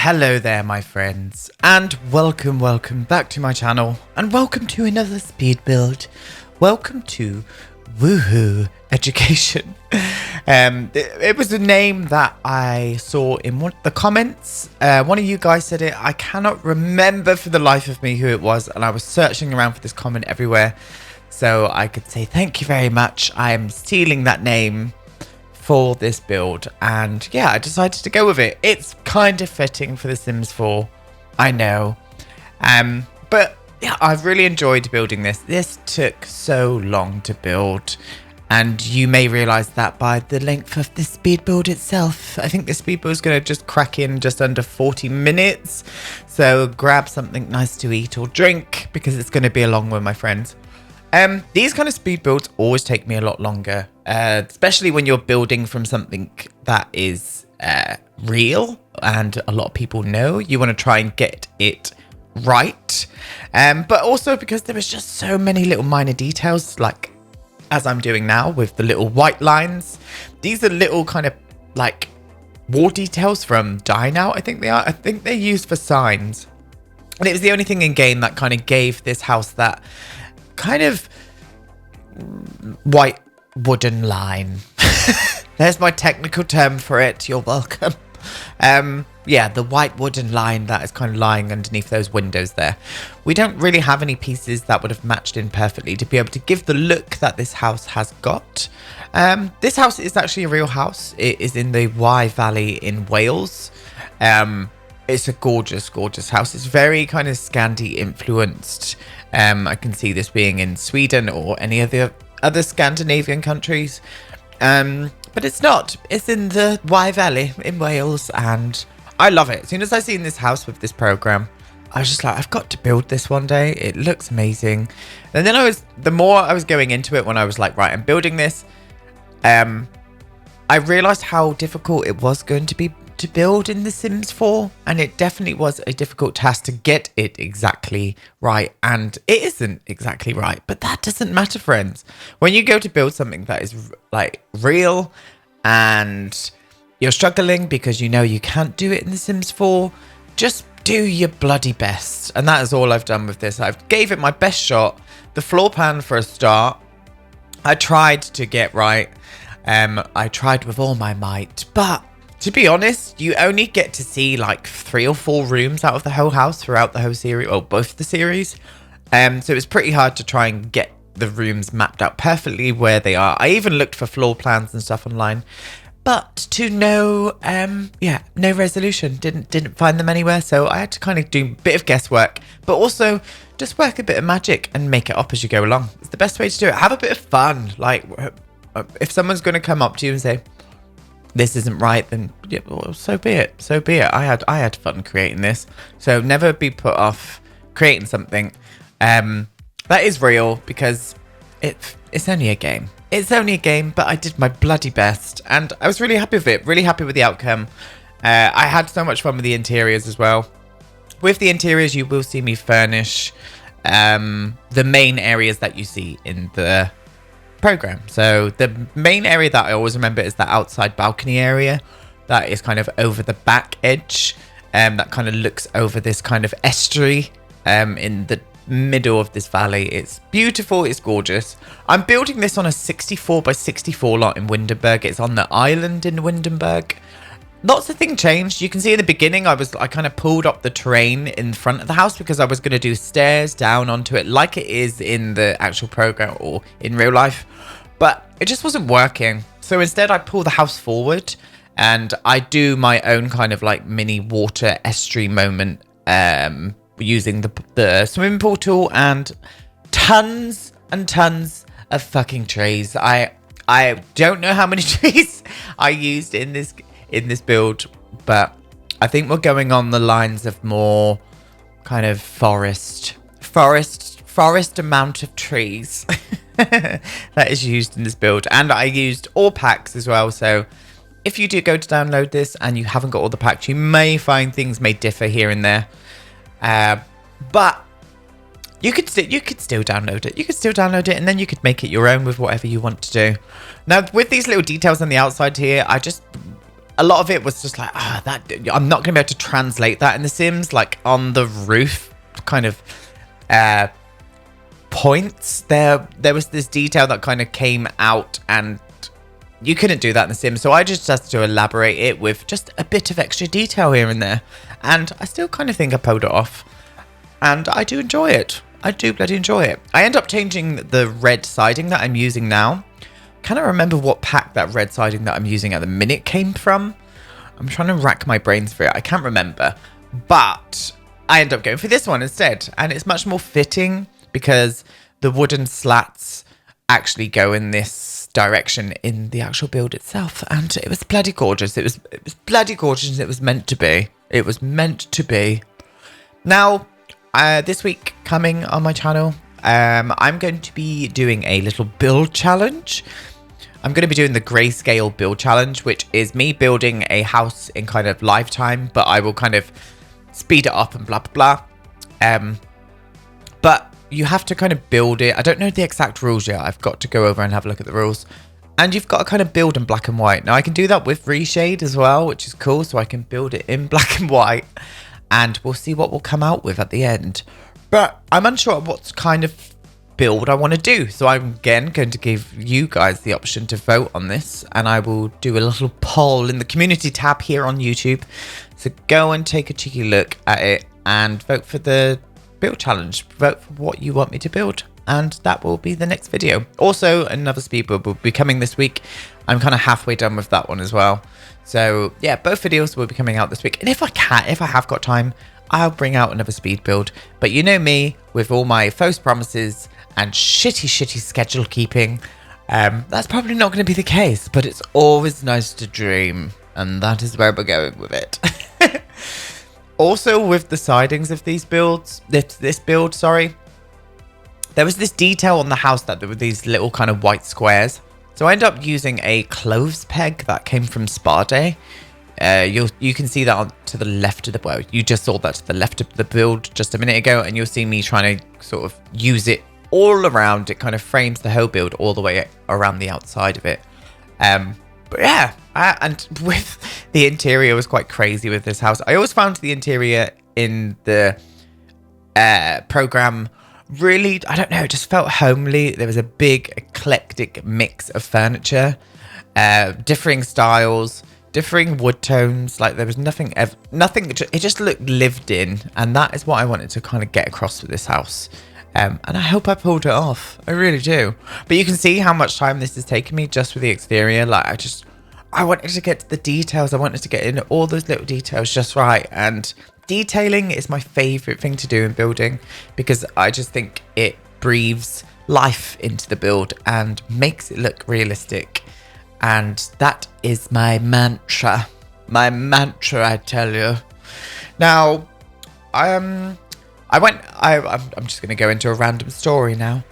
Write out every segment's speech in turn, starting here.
Hello there, my friends, and welcome back to my channel, and welcome to another speed build. Welcome to WooHoo Education. It was a name that I saw in one of the comments. One of you guys said it. I cannot remember for the life of me who it was, and I was searching around for this comment everywhere, so I could say thank you very much. I am stealing that name for this build, and yeah, I decided to go with it. It's kind of fitting for The Sims 4, I know, but yeah, I've really enjoyed building this. This took so long to build, and you may realize that by the length of this speed build itself. I think this speed build is going to just crack in just under 40 minutes, so grab something nice to eat or drink because it's going to be a long one, my friends. These kind of speed builds always take me a lot longer, especially when you're building from something that is real and a lot of people know. You want to try and get it right, but also because there was just so many little minor details, like as I'm doing now with the little white lines. These are little kind of like wall details from Dine Out, I think they are. I think they're used for signs, and it was the only thing in game that kind of gave this house that kind of white wooden line. There's my technical term for it. You're welcome. Yeah, the white wooden line that is kind of lying underneath those windows there. We don't really have any pieces that would have matched in perfectly to be able to give the look that this house has got. This house is actually a real house. It is in the Wye Valley in Wales. It's a gorgeous house. It's very kind of Scandi influenced. I can see this being in Sweden or any of the other Scandinavian countries. But it's not. It's in the Wye Valley in Wales, and I love it. As soon as I seen this house with this program, I was just like, I've got to build this one day. It looks amazing. And then the more I was going into it, when I was like, right, I'm building this, I realized how difficult it was going to be to build in The Sims 4, and it definitely was a difficult task to get it exactly right, and it isn't exactly right, but that doesn't matter, friends. When you go to build something that is like real and you're struggling because you know you can't do it in The Sims 4, just do your bloody best. And that is all I've done with this. I've gave it my best shot. The floor plan for a start, I tried to get right. I tried with all my might, but to be honest, you only get to see like 3 or 4 rooms out of the whole house throughout the whole series, or both the series. So it's pretty hard to try and get the rooms mapped out perfectly where they are. I even looked for floor plans and stuff online, but to no resolution. Didn't find them anywhere. So I had to kind of do a bit of guesswork, but also just work a bit of magic and make it up as you go along. It's the best way to do it. Have a bit of fun. Like if someone's going to come up to you and say, this isn't right, then yeah, well, so be it. So be it. I had fun creating this. So never be put off creating something that is real, because it's only a game. It's only a game, but I did my bloody best, and I was really happy with it. Really happy with the outcome. I had so much fun with the interiors as well. With the interiors, you will see me furnish the main areas that you see in the program. So the main area that I always remember is that outside balcony area that is kind of over the back edge, that kind of looks over this kind of estuary in the middle of this valley. It's beautiful, it's gorgeous. I'm building this on a 64 by 64 lot in Windenburg. It's on the island in Windenburg. Lots of things changed. You can see in the beginning I kind of pulled up the terrain in front of the house because I was going to do stairs down onto it like it is in the actual program or in real life, but it just wasn't working. So instead I pull the house forward and I do my own kind of like mini water estuary moment using the swimming pool tool and tons and tons of fucking trees. I don't know how many trees I used in this build, but I think we're going on the lines of more kind of forest amount of trees that is used in this build. And I used all packs as well, so if you do go to download this and you haven't got all the packs, you may find things may differ here and there, but you could still download it. You could still download it, and then you could make it your own with whatever you want to do. Now with these little details on the outside here, a lot of it was just like, that I'm not going to be able to translate that in The Sims, like on the roof kind of points. There was this detail that kind of came out, and you couldn't do that in The Sims. So I just had to elaborate it with just a bit of extra detail here and there. And I still kind of think I pulled it off. And I do enjoy it. I do bloody enjoy it. I end up changing the red siding that I'm using now. Cannot remember what pack that red siding that I'm using at the minute came from. I'm trying to rack my brains for it. I can't remember. But I end up going for this one instead. And it's much more fitting because the wooden slats actually go in this direction in the actual build itself. And it was bloody gorgeous. It was bloody gorgeous. It was meant to be. It was meant to be. Now, this week coming on my channel, I'm going to be doing a little build challenge. I'm going to be doing the grayscale build challenge, which is me building a house in kind of lifetime, but I will kind of speed it up and blah, blah, blah. But you have to kind of build it. I don't know the exact rules yet. I've got to go over and have a look at the rules. And you've got to kind of build in black and white. Now, I can do that with reshade as well, which is cool. So I can build it in black and white. And we'll see what we'll come out with at the end. But I'm unsure what kind of build I want to do. So I'm again going to give you guys the option to vote on this. And I will do a little poll in the community tab here on YouTube. So go and take a cheeky look at it and vote for the build challenge. Vote for what you want me to build. And that will be the next video. Also, another speed build will be coming this week. I'm kind of halfway done with that one as well. So yeah, both videos will be coming out this week. And if I have got time, I'll bring out another speed build. But you know me, with all my false promises and shitty schedule keeping, that's probably not going to be the case. But it's always nice to dream. And that is where we're going with it. Also, with the sidings of these builds, this build, sorry, there was this detail on the house that there were these little kind of white squares. So I ended up using a clothes peg that came from Spa Day. You can see that to the left of the, well, you just saw that to the left of the build just a minute ago, and you'll see me trying to sort of use it all around. It kind of frames the whole build all the way around the outside of it. But yeah, and with the interior was quite crazy with this house. I always found the interior in the program really, I don't know, it just felt homely. There was a big eclectic mix of furniture, differing styles, differing wood tones. Like there was nothing, it just looked lived in. And that is what I wanted to kind of get across with this house. And I hope I pulled it off. I really do. But you can see how much time this has taken me just with the exterior. Like I wanted to get to the details. I wanted to get in all those little details just right. And detailing is my favorite thing to do in building, because I just think it breathes life into the build and makes it look realistic. And that is my mantra. My mantra, I tell you. Now, I'm just going to go into a random story now.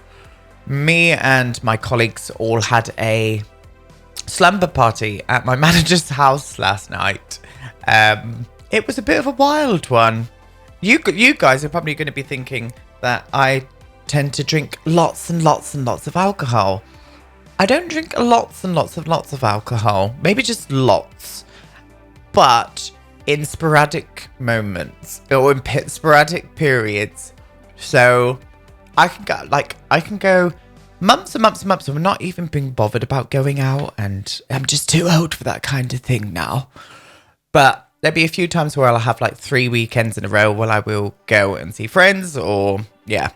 Me and my colleagues all had a slumber party at my manager's house last night. It was a bit of a wild one. You guys are probably going to be thinking that I tend to drink lots and lots and lots of alcohol. I don't drink lots and lots of alcohol. Maybe just lots. But in sporadic moments or in sporadic periods. So I can go months and months and months of not even being bothered about going out, and I'm just too old for that kind of thing now. But there'll be a few times where I'll have like 3 weekends in a row where I will go and see friends, or yeah.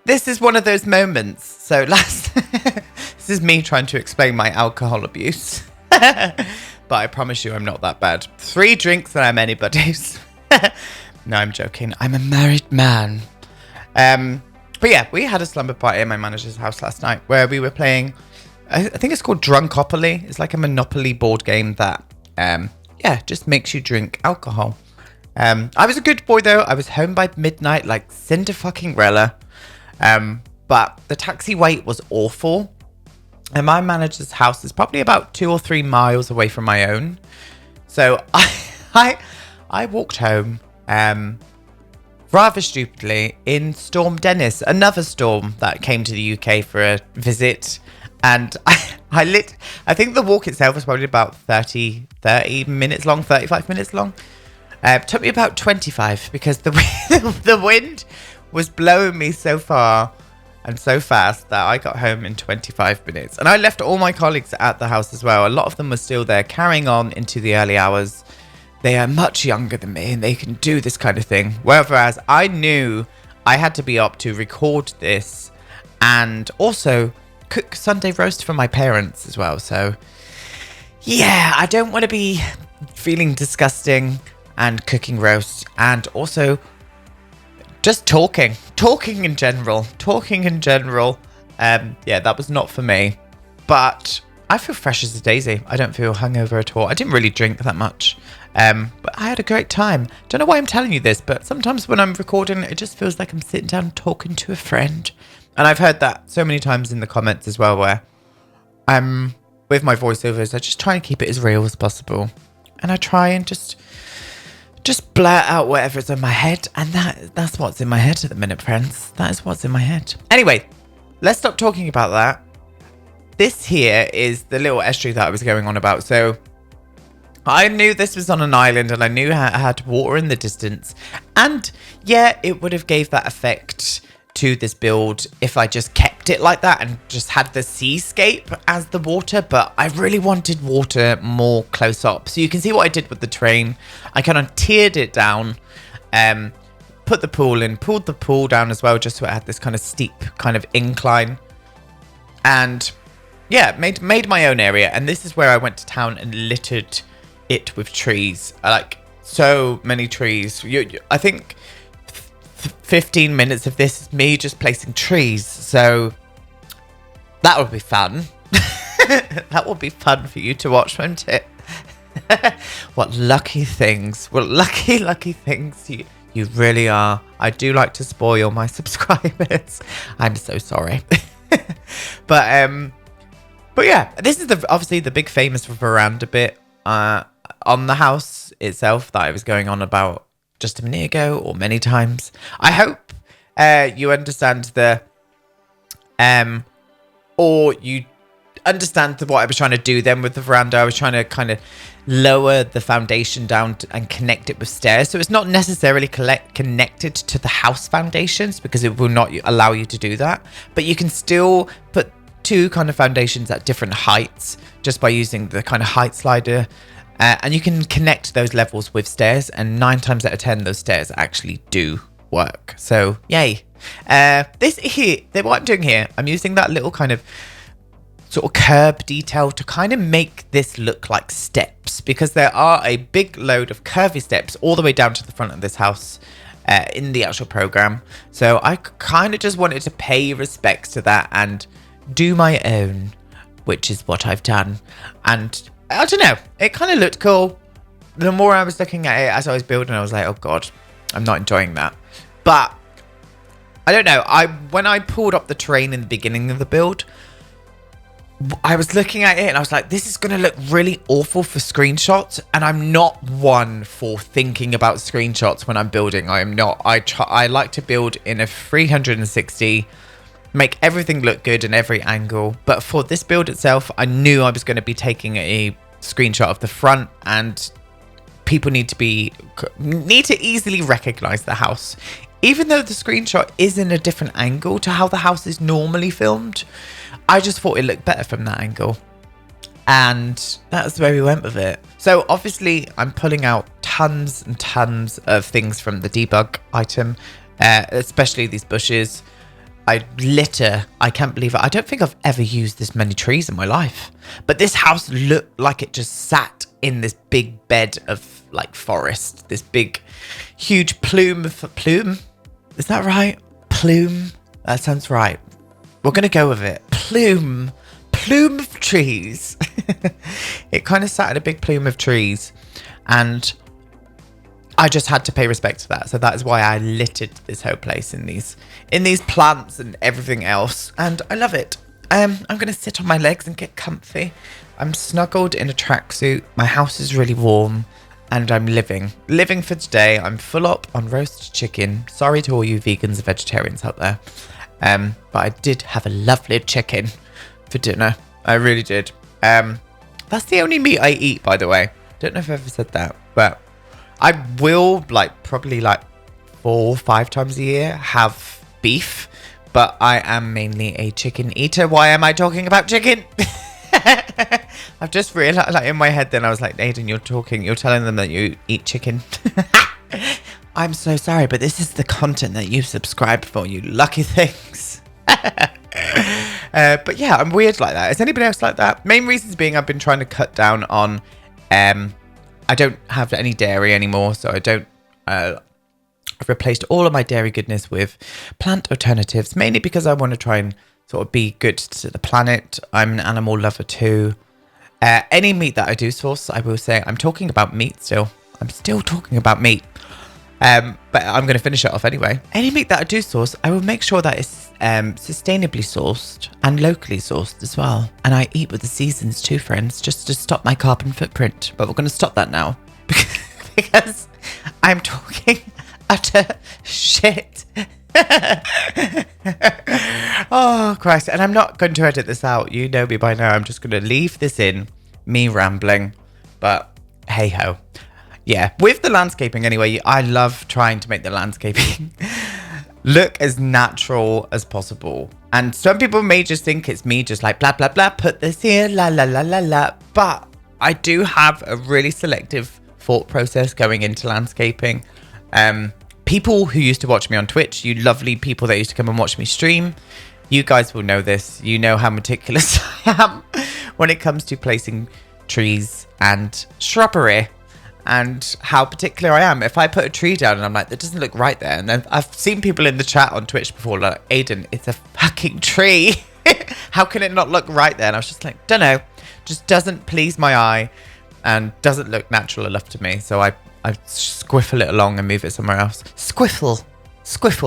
This is one of those moments. So this is me trying to explain my alcohol abuse. But I promise you I'm not that bad. 3 drinks and I'm anybody's. No, I'm joking. I'm a married man. But yeah, we had a slumber party at my manager's house last night where we were playing, I think it's called Drunkopoly. It's like a Monopoly board game that, just makes you drink alcohol. I was a good boy though. I was home by midnight like Cinderfucking-rella. But the taxi wait was awful. And my manager's house is probably about 2 or 3 miles away from my own. So I walked home, rather stupidly, in Storm Dennis, another storm that came to the UK for a visit. And I think the walk itself was probably about 30 minutes long, 35 minutes long. It took me about 25 because the wind was blowing me so far and so fast that I got home in 25 minutes. And I left all my colleagues at the house as well. A lot of them were still there carrying on into the early hours. They are much younger than me and they can do this kind of thing. Whereas I knew I had to be up to record this and also cook Sunday roast for my parents as well. So yeah, I don't want to be feeling disgusting and cooking roast and also just talking in general. Yeah, that was not for me. But I feel fresh as a daisy. I don't feel hungover at all. I didn't really drink that much. But I had a great time. Don't know why I'm telling you this, but sometimes when I'm recording, it just feels like I'm sitting down talking to a friend. And I've heard that so many times in the comments as well, where I'm with my voiceovers, I just try and keep it as real as possible. And I try and just blurt out whatever's in my head. And that's what's in my head at the minute, friends. That is what's in my head. Anyway, let's stop talking about that. This here is the little estuary that I was going on about. So I knew this was on an island and I knew I had water in the distance. And yeah, it would have gave that effect to this build if I just kept it like that and just had the seascape as the water, but I really wanted water more close up. So you can see what I did with the terrain. I kind of tiered it down, put the pool in, pulled the pool down as well, just so it had this kind of steep kind of incline, and yeah, made my own area. And this is where I went to town and littered it with trees, like so many trees. I think 15 minutes of this is me just placing trees, so that would be fun. That would be fun for you to watch, won't it? What lucky things you really are. I do like to spoil my subscribers. I'm so sorry. but yeah, this is obviously the big famous veranda bit on the house itself that I was going on about just a minute ago, or many times. I hope you understand or you understand what I was trying to do then with the veranda. I was trying to kind of lower the foundation down and connect it with stairs. So it's not necessarily connected to the house foundations, because it will not allow you to do that. But you can still put two kind of foundations at different heights just by using the kind of height slider. And you can connect those levels with stairs, and 9 times out of 10, those stairs actually do work. So, yay. This here, what I'm doing here, I'm using that little kind of sort of curb detail to kind of make this look like steps, because there are a big load of curvy steps all the way down to the front of this house in the actual program. So I kind of just wanted to pay respects to that and do my own, which is what I've done. And I don't know, it kind of looked cool. The more I was looking at it as I was building, I was like, oh god, I'm not enjoying that. But I don't know, when I pulled up the terrain in the beginning of the build, I was looking at it and I was like, this is going to look really awful for screenshots. And I'm not one for thinking about screenshots when I'm building. I am not. I like to build in a 360, make everything look good in every angle. But for this build itself, I knew I was going to be taking a screenshot of the front, and people need to easily recognize the house. Even though the screenshot is in a different angle to how the house is normally filmed, I just thought it looked better from that angle. And that's where we went with it. So obviously I'm pulling out tons and tons of things from the debug item, especially these bushes. I can't believe it. I don't think I've ever used this many trees in my life. But this house looked like it just sat in this big bed of like forest. This big, huge plume. Is that right? Plume? That sounds right. We're going to go with it. Plume of trees. It kind of sat in a big plume of trees. And I just had to pay respect to that. So that is why I littered this whole place in these plants and everything else. And I love it. I'm going to sit on my legs and get comfy. I'm snuggled in a tracksuit. My house is really warm. And I'm living for today. I'm full up on roast chicken. Sorry to all you vegans and vegetarians out there. But I did have a lovely chicken for dinner. I really did. That's the only meat I eat, by the way. Don't know if I've ever said that, but I will probably 4 or 5 times a year have beef, but I am mainly a chicken eater. Why am I talking about chicken? I've just realized, in my head then I was like, Aidan, you're telling them that you eat chicken. I'm so sorry, but this is the content that you subscribe for, you lucky things. But yeah, I'm weird like that. Is anybody else like that? Main reasons being I've been trying to cut down on, I don't have any dairy anymore, so I don't, I've replaced all of my dairy goodness with plant alternatives, mainly because I want to try and sort of be good to the planet. I'm an animal lover too. Any meat that I do source, I will say, I'm talking about meat still. I'm still talking about meat. But I'm going to finish it off anyway. Any meat that I do source, I will make sure that it's sustainably sourced and locally sourced as well. And I eat with the seasons too, friends, just to stop my carbon footprint. But we're going to stop that now because I'm talking utter shit. Oh, Christ. And I'm not going to edit this out. You know me by now. I'm just going to leave this in, me rambling. But hey ho. Yeah, with the landscaping anyway, I love trying to make the landscaping look as natural as possible. And some people may just think it's me just like blah, blah, blah, put this here, la, la, la, la, la. But I do have a really selective thought process going into landscaping. People who used to watch me on Twitch, you lovely people that used to come and watch me stream, you guys will know this. You know how meticulous I am when it comes to placing trees and shrubbery. And how particular I am. If I put a tree down and I'm like, that doesn't look right there. And then I've seen people in the chat on Twitch before like, Aidan, it's a fucking tree. How can it not look right there? And I was just like, don't know. Just doesn't please my eye and doesn't look natural enough to me. So I squiffle it along and move it somewhere else. Squiffle,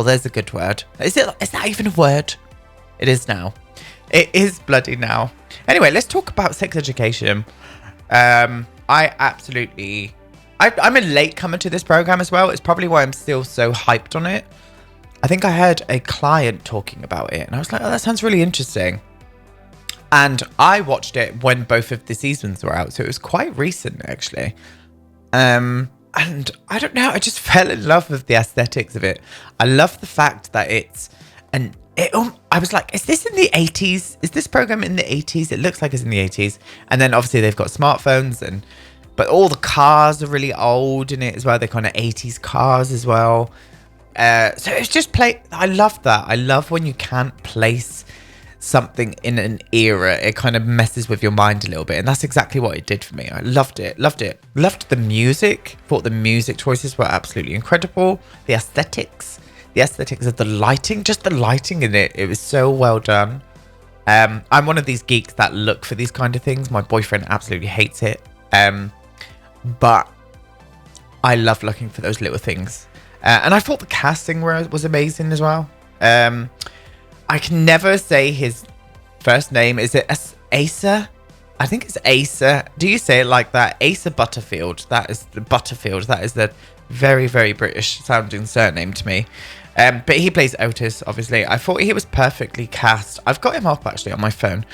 there's a good word. Is that even a word? It is now. It is bloody now. Anyway, let's talk about sex education. I'm a late comer to this program as well. It's probably why I'm still so hyped on it. I think I heard a client talking about it and I was like, oh, that sounds really interesting. And I watched it when both of the seasons were out. So it was quite recent, actually. And I don't know, I just fell in love with the aesthetics of it. I love the fact that I was like, is this in the 80s? Is this program in the 80s? It looks like it's in the 80s. And then obviously they've got smartphones but all the cars are really old in it as well. They're kind of 80s cars as well. So it's just I love that. I love when you can't place something in an era. It kind of messes with your mind a little bit. And that's exactly what it did for me. I loved it. Loved the music. Thought the music choices were absolutely incredible. The aesthetics of the lighting. Just the lighting in it. It was so well done. I'm one of these geeks that look for these kind of things. My boyfriend absolutely hates it. But I love looking for those little things. And I thought the casting was amazing as well. I can never say his first name. Is it Asa? I think it's Asa. Do you say it like that? Asa Butterfield. That is the very, very British sounding surname to me. But he plays Otis, obviously. I thought he was perfectly cast. I've got him up actually on my phone.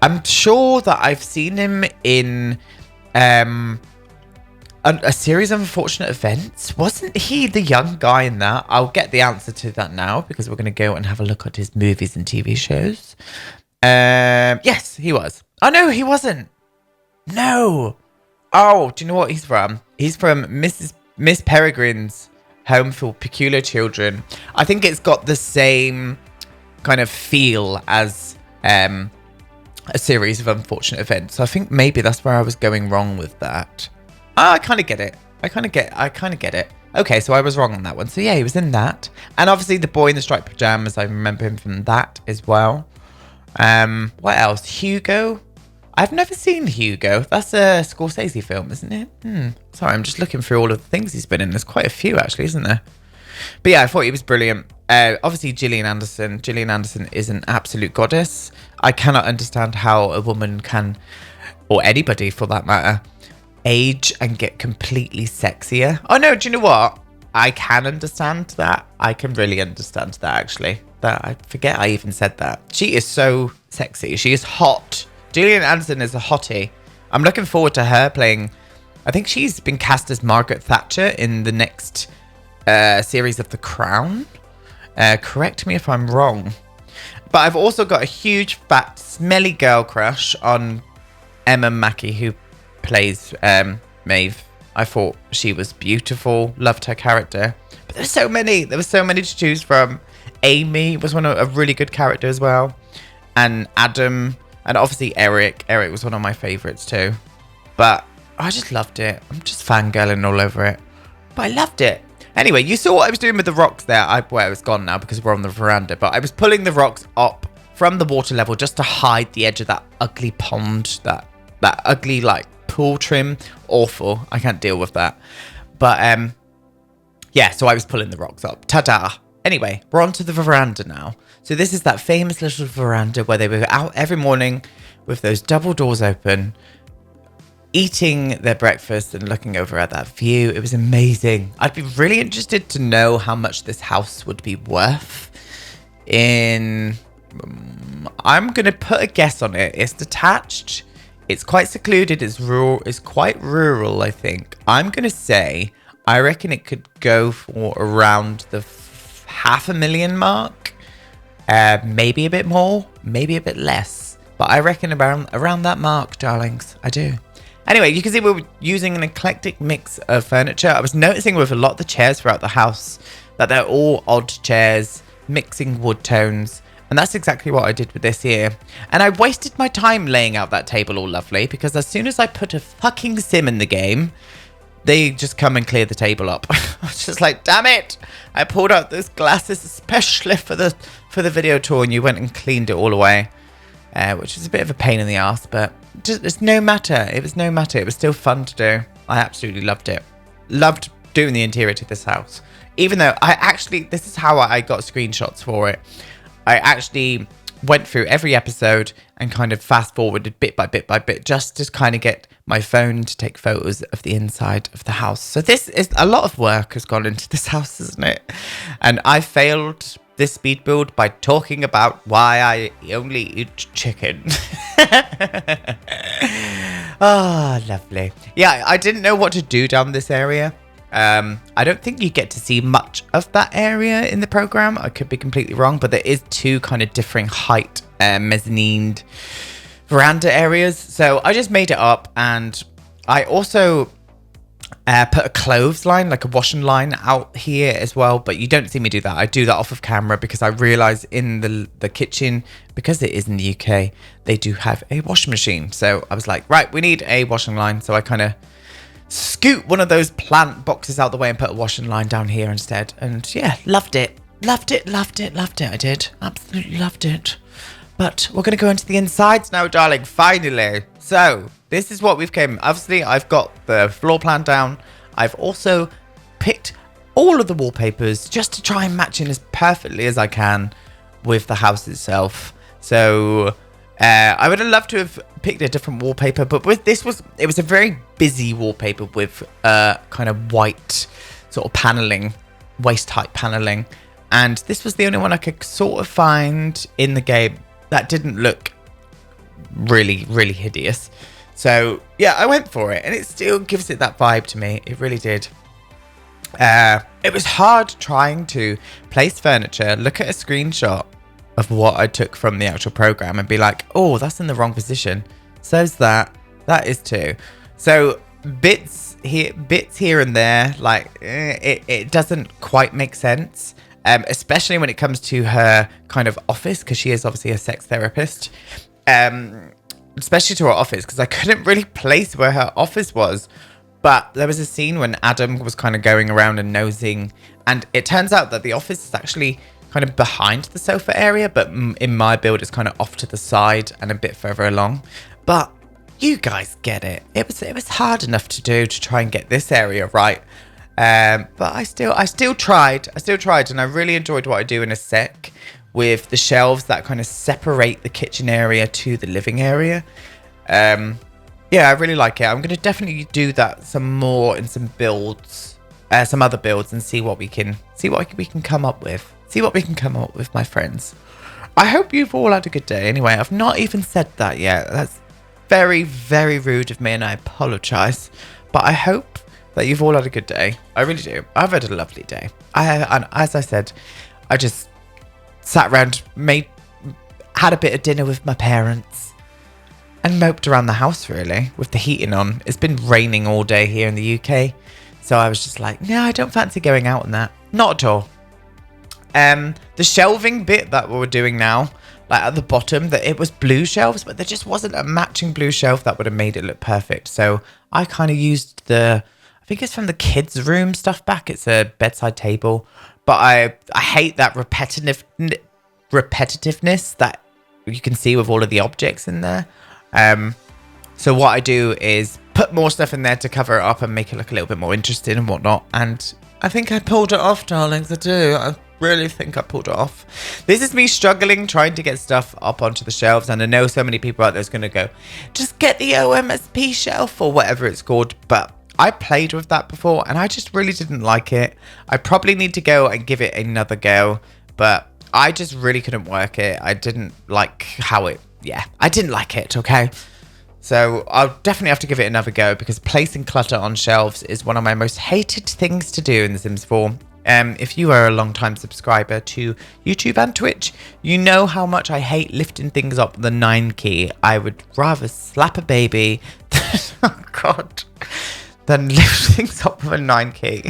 I'm sure that I've seen him in a series of unfortunate events. Wasn't he the young guy in that? I'll get the answer to that now because we're going to go and have a look at his movies and TV shows. Yes, he was. Oh, no, he wasn't. No. Oh, do you know what he's from? He's from Miss Peregrine's Home for Peculiar Children. I think it's got the same kind of feel as a series of unfortunate events. So I think maybe that's where I was going wrong with that. Oh, I kind of get it. I kind of get it. Okay, so I was wrong on that one. So yeah, he was in that. And obviously the boy in the striped pajamas, I remember him from that as well. What else? Hugo. I've never seen Hugo. That's a Scorsese film, isn't it? Sorry, I'm just looking through all of the things he's been in. There's quite a few actually, isn't there? But yeah, I thought he was brilliant. Obviously Gillian Anderson. Gillian Anderson is an absolute goddess. I cannot understand how a woman can, or anybody for that matter, age and get completely sexier. Oh no, do you know what? I can understand that. I can really understand that actually. That I forget I even said that. She is so sexy. She is hot Gillian Anderson is a hottie. I'm looking forward to her playing. I think she's been cast as Margaret Thatcher in the next series of The Crown. Correct me if I'm wrong. But I've also got a huge, fat, smelly girl crush on Emma Mackey, who plays Maeve. I thought she was beautiful. Loved her character. But there were so many to choose from. Amy was a really good character as well. And Adam. And obviously Eric. Eric was one of my favourites too. But I just loved it. I'm just fangirling all over it. But I loved it. Anyway, you saw what I was doing with the rocks there. Well, it's gone now because we're on the veranda. But I was pulling the rocks up from the water level just to hide the edge of that ugly pond. That ugly, like, pool trim. Awful. I can't deal with that. But, yeah, so I was pulling the rocks up. Ta-da. Anyway, we're on to the veranda now. So this is that famous little veranda where they were out every morning with those double doors open, eating their breakfast and looking over at that view. It was amazing. I'd be really interested to know how much this house would be worth I'm going to put a guess on it. It's detached. It's quite secluded. It's rural. It's quite rural, I think. I'm going to say, I reckon it could go for around the $500,000 mark. Maybe a bit more, maybe a bit less. But I reckon around that mark, darlings. I do. Anyway, you can see we were using an eclectic mix of furniture. I was noticing with a lot of the chairs throughout the house that they're all odd chairs, mixing wood tones. And that's exactly what I did with this here. And I wasted my time laying out that table all lovely because as soon as I put a fucking sim in the game, they just come and clear the table up. I was just like, damn it. I pulled out those glasses especially for the video tour and you went and cleaned it all away. Which was a bit of a pain in the ass, but it's no matter. It was no matter. It was still fun to do. I absolutely loved it. Loved doing the interior to this house. Even though this is how I got screenshots for it. I actually went through every episode and kind of fast forwarded bit by bit just to kind of get my phone to take photos of the inside of the house. So this is a lot of work has gone into this house, isn't it? And I failed this speed build by talking about why I only eat chicken. Ah, lovely. Yeah, I didn't know what to do down this area. I don't think you get to see much of that area in the program. I could be completely wrong, but there is two kind of differing height mezzanine veranda areas. So I just made it up, and I also put a clothes line, like a washing line out here as well, but you don't see me do that. I do that off of camera because I realize in the kitchen, because it is in the UK, they do have a washing machine. So I was like, right, we need a washing line. So I kind of scoot one of those plant boxes out the way and put a washing line down here instead. And yeah, loved it. Loved it. I did. Absolutely loved it. But we're going to go into the insides now, darling, finally. So this is what we've came. Obviously, I've got the floor plan down. I've also picked all of the wallpapers just to try and match in as perfectly as I can with the house itself. So I would have loved to have picked a different wallpaper, but with this it was a very busy wallpaper with kind of white sort of paneling, waist height paneling. And this was the only one I could sort of find in the game that didn't look really, really hideous. So yeah, I went for it, and it still gives it that vibe to me. It really did. It was hard trying to place furniture, look at a screenshot of what I took from the actual program and be like, oh, that's in the wrong position. So's that is too. So bits here and there, like it doesn't quite make sense. Especially when it comes to her kind of office, because she is obviously a sex therapist. Especially to her office, because I couldn't really place where her office was. But there was a scene when Adam was kind of going around and nosing, and it turns out that the office is actually kind of behind the sofa area, but in my build it's kind of off to the side and a bit further along. But you guys get it. It was hard enough to do to try and get this area right. But I still tried, and I really enjoyed what I do in a sec with the shelves that kind of separate the kitchen area to the living area. Yeah, I really like it. I'm going to definitely do that some more in some builds, some other builds, and see what we can come up with. See what we can come up with, my friends. I hope you've all had a good day. Anyway, I've not even said that yet. That's very, very rude of me, and I apologise. But I hope that you've all had a good day. I really do. I've had a lovely day. And as I said, I just sat around, had a bit of dinner with my parents, and moped around the house, really, with the heating on. It's been raining all day here in the UK. So I was just like, no, I don't fancy going out on that. Not at all. The shelving bit that we're doing now, like at the bottom, that it was blue shelves, but there just wasn't a matching blue shelf that would have made it look perfect. So I kind of used I think it's from the kids' room stuff back. It's a bedside table, but I hate that repetitiveness that you can see with all of the objects in there. So what I do is put more stuff in there to cover it up and make it look a little bit more interesting and whatnot. And I think I pulled it off, darlings. I do. I really think I pulled it off. This is me struggling, trying to get stuff up onto the shelves. And I know so many people out there is going to go, just get the OMSP shelf or whatever it's called. But I played with that before and I just really didn't like it. I probably need to go and give it another go. But I just really couldn't work it. I didn't like I didn't like it, okay? So I'll definitely have to give it another go because placing clutter on shelves is one of my most hated things to do in The Sims 4. If you are a long-time subscriber to YouTube and Twitch, you know how much I hate lifting things up the 9 key. I would rather slap a baby than lift things up with a 9 key.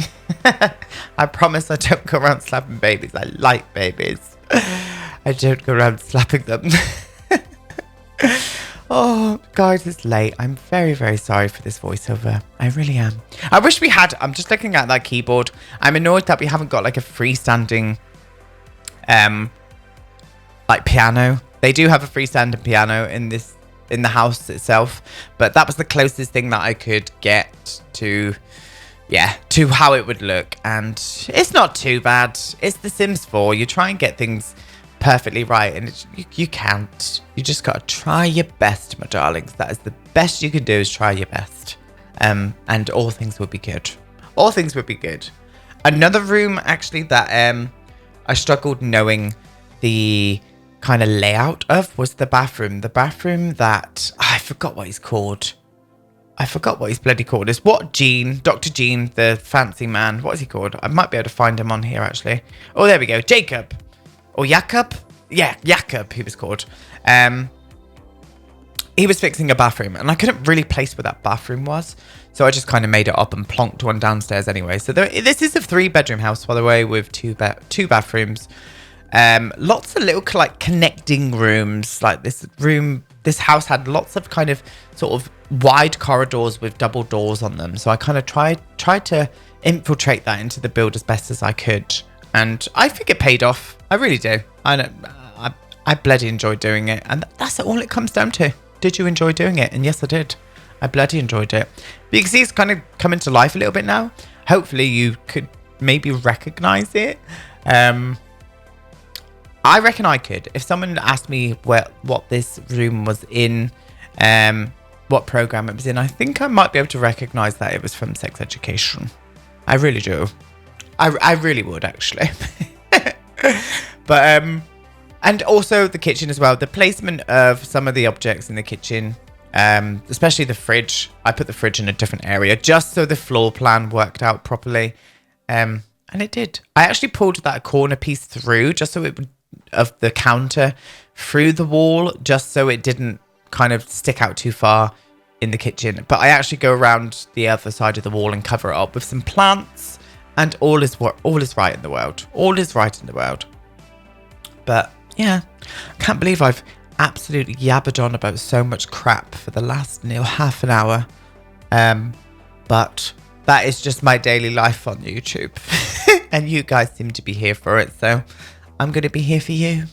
I promise I don't go around slapping babies. I like babies. I don't go around slapping them. Oh, guys, it's late. I'm very, very sorry for this voiceover. I really am. I wish we had... I'm just looking at that keyboard. I'm annoyed that we haven't got, like, a freestanding, like, piano. They do have a freestanding piano in the house itself. But that was the closest thing that I could get to how it would look. And it's not too bad. It's The Sims 4. You try and get things perfectly right, and you can't. You just gotta try your best, my darlings. That is the best you can do, is try your best, and all things will be good. All things will be good. Another room actually that I struggled knowing the kind of layout of was the bathroom. The bathroom that I forgot what he's called. I forgot what he's bloody called. It's Dr. Gene, the fancy man. What is he called? I might be able to find him on here actually. Oh, there we go. Jacob. Or Jakob? Yeah, Jakob, he was called. He was fixing a bathroom, and I couldn't really place where that bathroom was. So I just kind of made it up and plonked one downstairs anyway. So this is a 3-bedroom house, by the way, with two bathrooms. Lots of little, like, connecting rooms. Like, this house had lots of kind of sort of wide corridors with double doors on them. So I kind of tried to infiltrate that into the build as best as I could. And I think it paid off. I really do. I bloody enjoyed doing it. And that's all it comes down to. Did you enjoy doing it? And yes, I did. I bloody enjoyed it. But you can see it's kind of coming to life a little bit now. Hopefully you could maybe recognize it. I reckon I could. If someone asked me what this room was in, what program it was in, I think I might be able to recognize that it was from Sex Education. I really do. I really would, actually. But, and also the kitchen as well. The placement of some of the objects in the kitchen, especially the fridge. I put the fridge in a different area just so the floor plan worked out properly. And it did. I actually pulled that corner piece through just so it would, of the counter through the wall, just so it didn't kind of stick out too far in the kitchen. But I actually go around the other side of the wall and cover it up with some plants. And all is right in the world. All is right in the world. But yeah, I can't believe I've absolutely yabbered on about so much crap for the last half an hour. But that is just my daily life on YouTube. And you guys seem to be here for it. So I'm going to be here for you.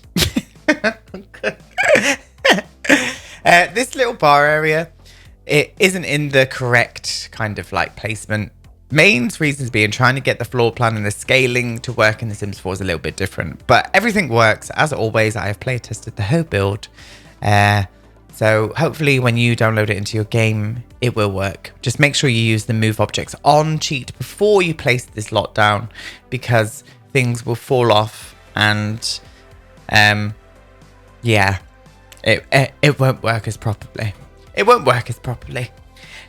This little bar area, it isn't in the correct kind of like placement. Main reasons being trying to get the floor plan and the scaling to work in The Sims 4 is a little bit different. But everything works. As always, I have play tested the whole build. So hopefully when you download it into your game, it will work. Just make sure you use the move objects on cheat before you place this lot down, because things will fall off and yeah, it won't work as properly. It won't work as properly.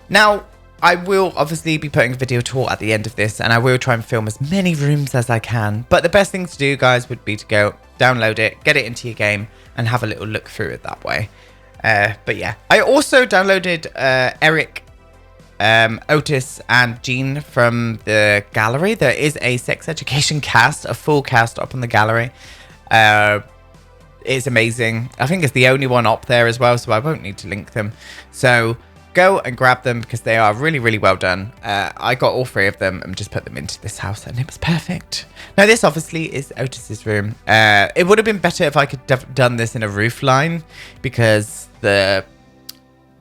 Now, I will obviously be putting a video tour at the end of this, and I will try and film as many rooms as I can. But the best thing to do, guys, would be to go download it, get it into your game, and have a little look through it that way. But yeah, I also downloaded Eric, Otis, and Jean from the gallery. There is a sex education cast, a full cast up on the gallery. It's amazing. I think it's the only one up there as well, so I won't need to link them. So go and grab them because they are really, really well done. I got all 3 of them and just put them into this house, and it was perfect. Now, this obviously is Otis's room. It would have been better if I could have done this in a roof line, because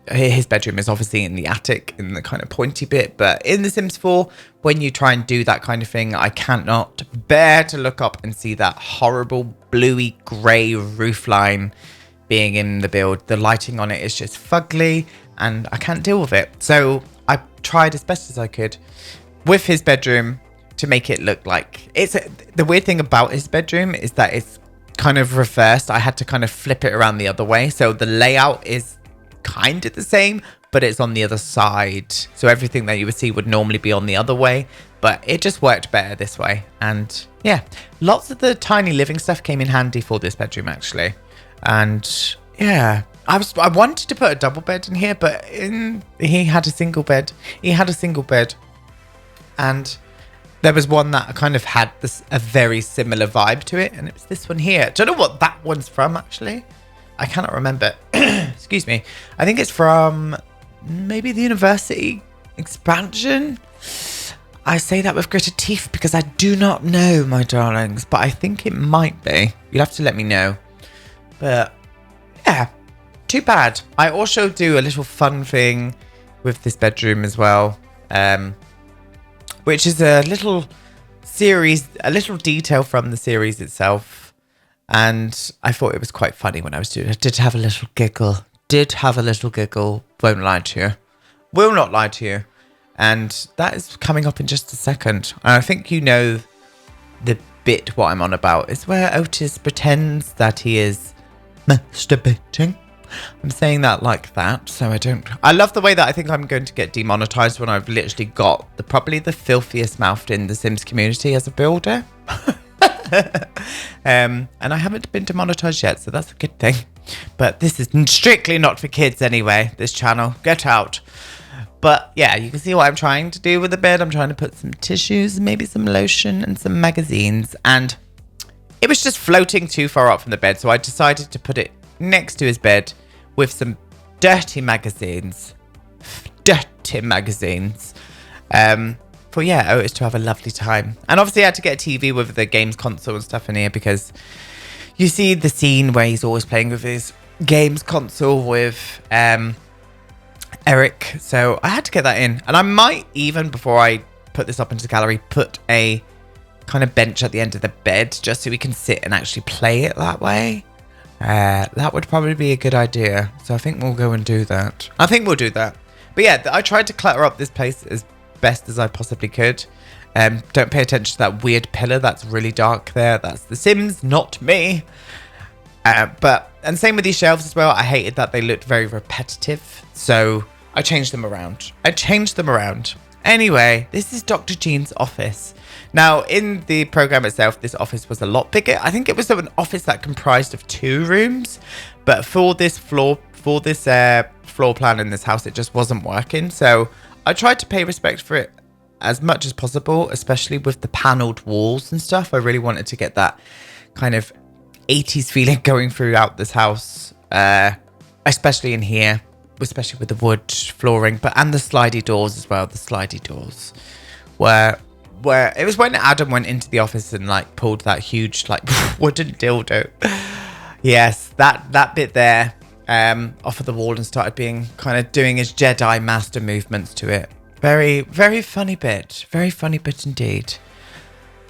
his bedroom is obviously in the attic, in the kind of pointy bit. But in The Sims 4, when you try and do that kind of thing, I cannot bear to look up and see that horrible bluey grey roof line being in the build. The lighting on it is just fugly, and I can't deal with it. So I tried as best as I could with his bedroom to make it look like the weird thing about his bedroom is that it's kind of reversed. I had to kind of flip it around the other way. So the layout is kind of the same, but it's on the other side. So everything that you would see would normally be on the other way, but it just worked better this way. And yeah, lots of the tiny living stuff came in handy for this bedroom actually. And yeah, I wanted to put a double bed in here, but he had a single bed. And there was one that kind of had a very similar vibe to it, and it was this one here. Don't know what that one's from actually. I cannot remember. Excuse me. I think it's from maybe the university expansion. I say that with gritted teeth because I do not know, my darlings, but I think it might be. You'll have to let me know. But yeah, too bad. I also do a little fun thing with this bedroom as well, which is a little series, a little detail from the series itself. And I thought it was quite funny when I was doing it. I did have a little giggle. Won't lie to you. Will not lie to you. And that is coming up in just a second. And I think you know the bit what I'm on about. It's where Otis pretends that he is masturbating. I'm saying that like that, so I don't. I love the way that I think I'm going to get demonetized when I've literally got probably the filthiest mouth in the Sims community as a builder. And I haven't been demonetized yet, so that's a good thing. But this is strictly not for kids anyway, this channel. Get out. But yeah, you can see what I'm trying to do with the bed. I'm trying to put some tissues, maybe some lotion and some magazines. And it was just floating too far up from the bed, so I decided to put it next to his bed with some dirty magazines. For yeah, Otis to have a lovely time. And obviously I had to get a TV with the games console and stuff in here, because you see the scene where he's always playing with his games console with Eric. So I had to get that in. And I might even, before I put this up into the gallery, put a kind of bench at the end of the bed just so we can sit and actually play it that way. That would probably be a good idea. So I think we'll go and do that. But yeah, I tried to clutter up this place as best as I possibly could. Don't pay attention to that weird pillar that's really dark there. That's The Sims, not me. And same with these shelves as well. I hated that they looked very repetitive, so I changed them around. Anyway, this is Dr. Jean's office. Now, in the program itself, this office was a lot bigger. I think it was an office that comprised of 2 rooms, but for this floor plan in this house, it just wasn't working. So I tried to pay respect for it as much as possible, especially with the panelled walls and stuff. I really wanted to get that kind of 80s feeling going throughout this house, especially in here, especially with the wood flooring, and the slidey doors as well. The slidey doors where it was when Adam went into the office and like pulled that huge like wooden dildo. Yes, that bit there off of the wall and started being kind of doing his Jedi master movements to it. Very, very funny bit. Very funny bit indeed.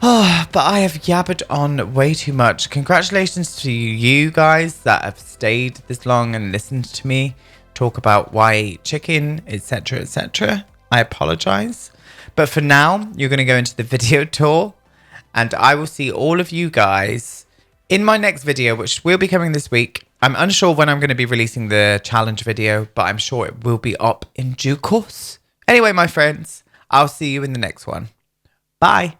Oh, but I have yabbered on way too much. Congratulations to you guys that have stayed this long and listened to me talk about why I eat chicken, etc., etc. I apologize. But for now, you're going to go into the video tour, and I will see all of you guys In my next video, which will be coming this week, I'm unsure when I'm going to be releasing the challenge video, but I'm sure it will be up in due course. Anyway, my friends, I'll see you in the next one. Bye.